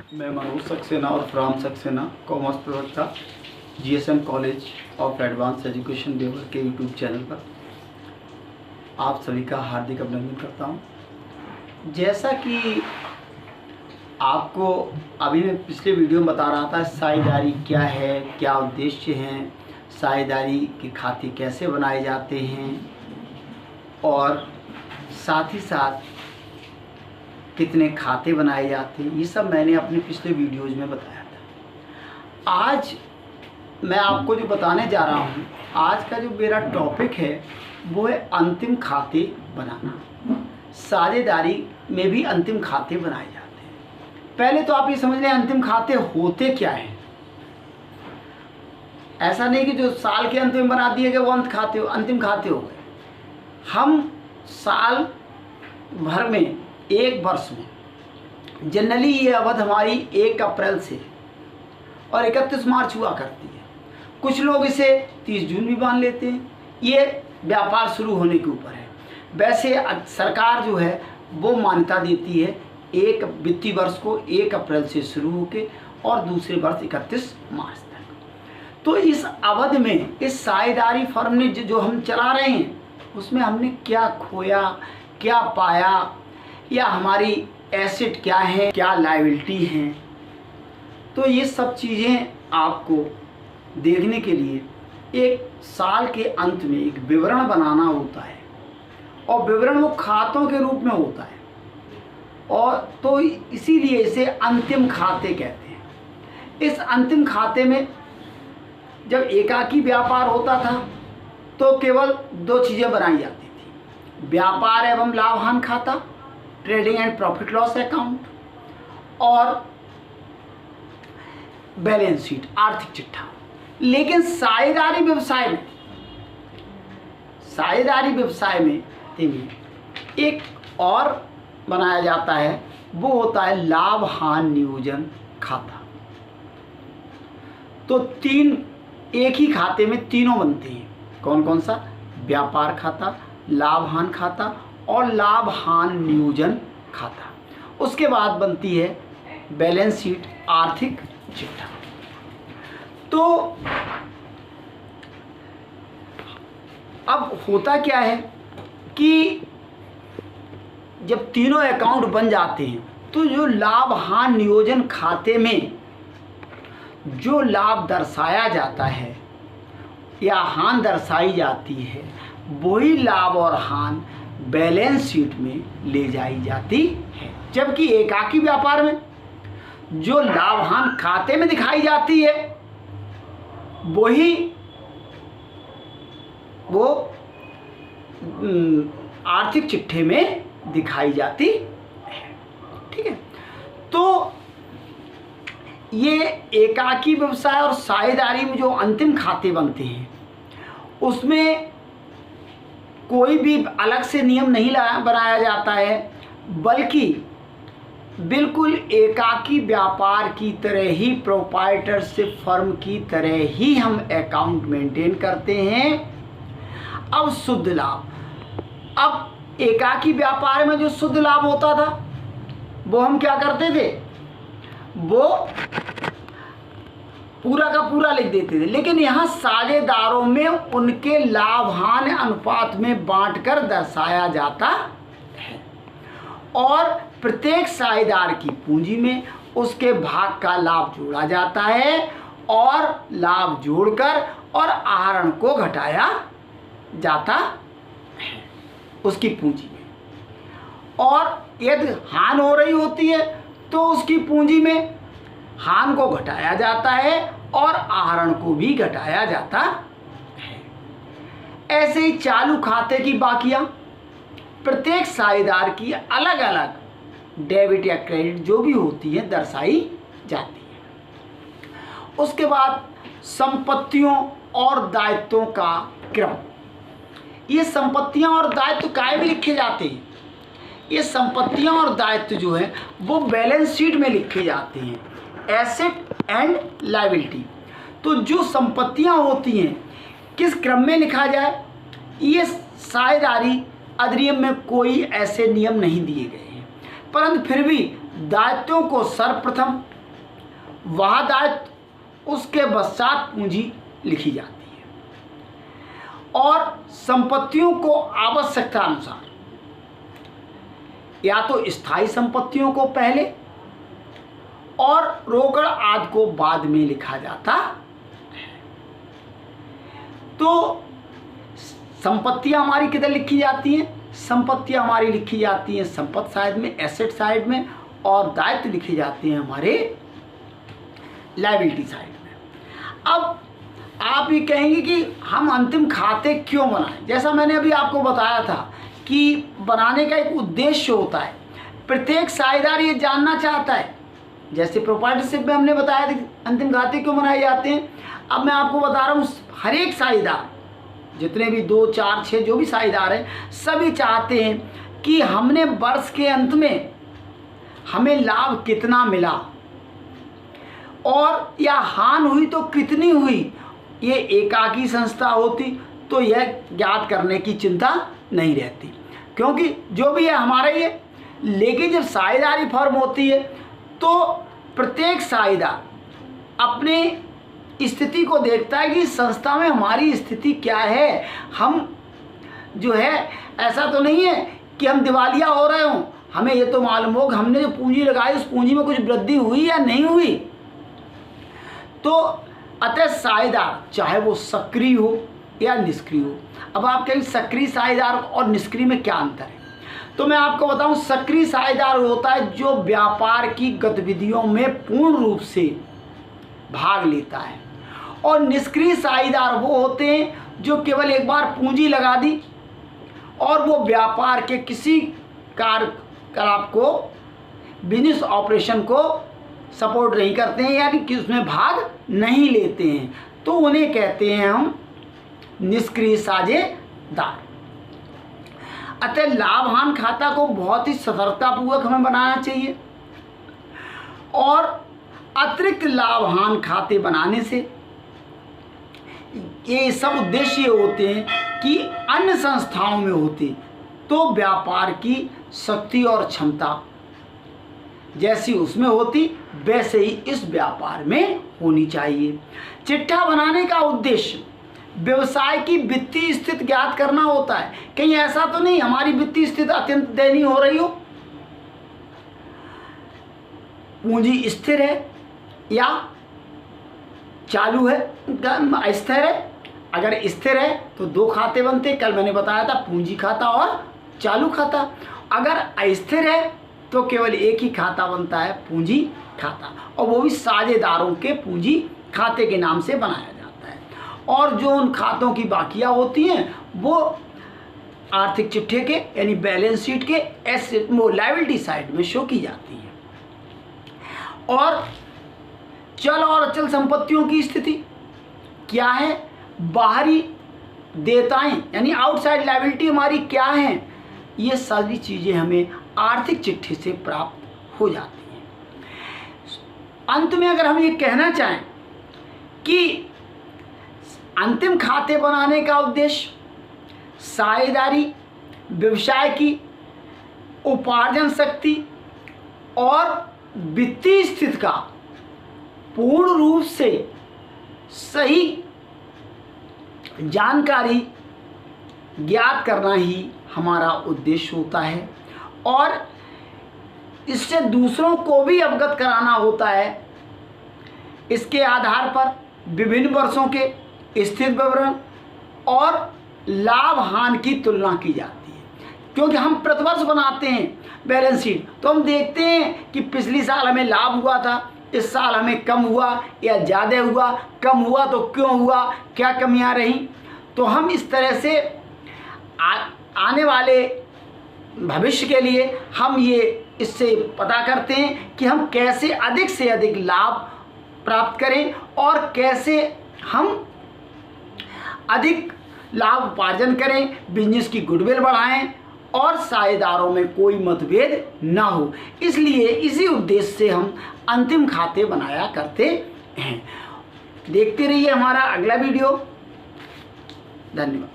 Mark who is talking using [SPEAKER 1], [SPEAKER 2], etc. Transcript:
[SPEAKER 1] मैं मनोज सक्सेना और from Saxena commerce प्रवक्ता GSM college of advance education देवर के यूट्यूब चैनल पर आप सभी का हार्दिक अभिनंदन करता हूं। जैसा कि आपको अभी मैं पिछले वीडियो में बता रहा था, साझेदारी क्या है, क्या उद्देश्य हैं, साझेदारी के खाते कैसे बनाए जाते हैं और साथ ही साथ कितने खाते बनाए जाते हैं, ये सब मैंने अपने पिछले वीडियोज़ में बताया था। आज मैं आपको जो बताने जा रहा हूँ, आज का जो मेरा टॉपिक है वो है अंतिम खाते बनाना। साझेदारी में भी अंतिम खाते बनाए जाते हैं। पहले तो आप ये समझ लें अंतिम खाते होते क्या हैं। ऐसा नहीं कि जो साल के अंत में बना दिए गए वो अंतिम खाते हो गए। हम साल भर में, एक वर्ष में जनरली ये अवधि हमारी 1 अप्रैल से और 31 मार्च हुआ करती है। कुछ लोग इसे 30 जून भी मान लेते हैं। ये व्यापार शुरू होने के ऊपर है। वैसे सरकार जो है वो मान्यता देती है एक वित्तीय वर्ष को 1 अप्रैल से शुरू होकर और दूसरे वर्ष 31 मार्च तक। तो इस अवधि में इस साझेदारी फर्म ने जो हम चला रहे हैं उसमें हमने क्या खोया, क्या पाया, या हमारी एसेट क्या है, क्या लायबिलिटी है, तो ये सब चीज़ें आपको देखने के लिए एक साल के अंत में एक विवरण बनाना होता है और विवरण वो खातों के रूप में होता है और तो इसीलिए इसे अंतिम खाते कहते हैं। इस अंतिम खाते में जब एकाकी व्यापार होता था तो केवल 2 चीज़ें बनाई जाती थी, व्यापार एवं लाभान खाता, trading and profit loss account, और बैलेंस शीट, आर्थिक चिट्ठा। लेकिन साझेदारी व्यवसाय में एक और बनाया जाता है, वो होता है लाभ हानि नियोजन खाता। तो एक ही खाते में तीनों बनते हैं। कौन कौन सा? व्यापार खाता, लाभ हानि खाता और लाभ हानि नियोजन खाता। उसके बाद बनती है बैलेंस शीट, आर्थिक चिट्ठा। तो अब होता क्या है कि जब तीनों अकाउंट बन जाते हैं तो जो लाभ हानि नियोजन खाते में जो लाभ दर्शाया जाता है या हानि दर्शाई जाती है वही लाभ और हानि बैलेंस शीट में ले जाई जाती है। जबकि एकाकी व्यापार में जो लाभ हानि खाते में दिखाई जाती है वही वो आर्थिक चिट्ठे में दिखाई जाती है। ठीक है, तो ये एकाकी व्यवसाय और साझेदारी में जो अंतिम खाते बनते हैं उसमें कोई भी अलग से नियम नहीं बनाया जाता है, बल्कि बिल्कुल एकाकी व्यापार की तरह ही, प्रोप्राइटरशिप फर्म की तरह ही हम अकाउंट मेंटेन करते हैं। अब शुद्ध लाभ, अब एकाकी व्यापार में जो शुद्ध लाभ होता था वो हम क्या करते थे, वो पूरा का पूरा लिख देते थे। लेकिन यहाँ साझेदारों में उनके लाभ हानि अनुपात में बांटकर दर्शाया जाता है और प्रत्येक साझेदार की पूंजी में उसके भाग का लाभ जोड़ा जाता है और लाभ जोड़कर और आहरण को घटाया जाता है उसकी पूंजी में। और यदि हानि हो रही होती है तो उसकी पूंजी में हानि को घटाया जाता है और आहरण को भी घटाया जाता है। ऐसे ही चालू खाते की बाकियां प्रत्येक साझेदार की अलग अलग डेबिट या क्रेडिट जो भी होती है दर्शाई जाती है। उसके बाद संपत्तियों और दायित्वों का क्रम, ये संपत्तियां और दायित्व काहे में लिखे जाते हैं? ये संपत्तियां और दायित्व जो है वो बैलेंस शीट में लिखे जाते हैं, एसेट एंड लायबिलिटी। तो जो संपत्तियां होती हैं किस क्रम में लिखा जाए, ये साझेदारी अधिनियम में कोई ऐसे नियम नहीं दिए गए हैं, परंतु फिर भी दायित्वों को सर्वप्रथम वह दायित्व, उसके पश्चात पूंजी लिखी जाती है और संपत्तियों को आवश्यकता अनुसार या तो स्थायी संपत्तियों को पहले और रोकड़ आदि को बाद में लिखा जाता है। तो संपत्तियां हमारी किधर लिखी जाती हैं? संपत्तियां हमारी लिखी जाती हैं संपत्ति साइड में, एसेट साइड में, और दायित्व लिखे जाते हैं हमारे लायबिलिटी साइड में। अब आप ये कहेंगे कि हम अंतिम खाते क्यों बनाएं? जैसा मैंने अभी आपको बताया था कि बनाने का एक उद्देश्य होता है। प्रत्येक साझेदार ये जानना चाहता है, जैसे प्रोपर्टीशिप में हमने बताया था अंतिम खाते क्यों बनाए जाते हैं। अब मैं आपको बता रहा हूँ, हर एक साझेदार, जितने भी 2, 4, 6 जो भी साझेदार हैं, सभी चाहते हैं कि हमने वर्ष के अंत में हमें लाभ कितना मिला और या हानि हुई तो कितनी हुई। ये एकाकी संस्था होती तो यह ज्ञात करने की चिंता नहीं रहती, क्योंकि जो भी है हमारा ही है। लेकिन जब साझेदारी फर्म होती है तो प्रत्येक साझेदार अपनी स्थिति को देखता है कि संस्था में हमारी स्थिति क्या है। हम जो है ऐसा तो नहीं है कि हम दिवालिया हो रहे हों, हमें ये तो मालूम हो कि हमने जो पूंजी लगाई उस पूंजी में कुछ वृद्धि हुई या नहीं हुई। तो अतः साझेदार चाहे वो सक्रिय हो या निष्क्रिय हो। अब आप कहें सक्रिय साझेदार और निष्क्रिय में क्या अंतर है? तो मैं आपको बताऊं, सक्रिय साझेदार होता है जो व्यापार की गतिविधियों में पूर्ण रूप से भाग लेता है, और निष्क्रिय साझेदार वो होते हैं जो केवल एक बार पूंजी लगा दी और वो व्यापार के किसी कार्यकलाप को, बिजनेस ऑपरेशन को सपोर्ट नहीं करते हैं, यानी कि उसमें भाग नहीं लेते हैं। तो उन्हें कहते हैं हम निष्क्रिय साझेदार। अतः लाभ हानि खाता को बहुत ही सतर्कतापूर्वक हमें बनाना चाहिए, और अतिरिक्त लाभ हानि खाते बनाने से ये सब उद्देश्य होते हैं कि अन्य संस्थाओं में होते तो व्यापार की शक्ति और क्षमता जैसी उसमें होती वैसे ही इस व्यापार में होनी चाहिए। चिट्ठा बनाने का उद्देश्य व्यवसाय की वित्तीय स्थिति ज्ञात करना होता है। कहीं ऐसा तो नहीं हमारी वित्तीय स्थिति अत्यंत दयनीय हो रही हो, पूंजी स्थिर है या चालू है, अस्थिर है। अगर स्थिर है तो 2 खाते बनते, कल मैंने बताया था, पूंजी खाता और चालू खाता। अगर अस्थिर है तो केवल एक ही खाता बनता है, पूंजी खाता, और वो भी साझेदारों के पूंजी खाते के नाम से बनाया जाता है। और जो उन खातों की बाकियां होती हैं वो आर्थिक चिट्ठे के यानी बैलेंस शीट के एसेट वो लायबिलिटी साइड में शो की जाती है। और चल और अचल संपत्तियों की स्थिति क्या है, बाहरी देयताएं यानी आउटसाइड लायबिलिटी हमारी क्या है, ये सारी चीज़ें हमें आर्थिक चिट्ठी से प्राप्त हो जाती हैं। अंत में अगर हम ये कहना चाहें कि अंतिम खाते बनाने का उद्देश्य साझेदारी, व्यवसाय की उपार्जन शक्ति और वित्तीय स्थिति का पूर्ण रूप से सही जानकारी ज्ञात करना ही हमारा उद्देश्य होता है, और इससे दूसरों को भी अवगत कराना होता है। इसके आधार पर विभिन्न वर्षों के स्थिति विवरण और लाभ हानि की तुलना की जाती है, क्योंकि हम प्रतिवर्ष बनाते हैं बैलेंस शीट, तो हम देखते हैं कि पिछली साल हमें लाभ हुआ था, इस साल हमें कम हुआ या ज़्यादा हुआ, कम हुआ तो क्यों हुआ, क्या कमियां रहीं। तो हम इस तरह से आने वाले भविष्य के लिए हम ये इससे पता करते हैं कि हम कैसे अधिक से अधिक लाभ प्राप्त करें और कैसे हम अधिक लाभ उपार्जन करें, बिजनेस की गुडविल बढ़ाएं और साझेदारों में कोई मतभेद ना हो। इसलिए इसी उद्देश्य से हम अंतिम खाते बनाया करते हैं। देखते रहिए हमारा अगला वीडियो। धन्यवाद।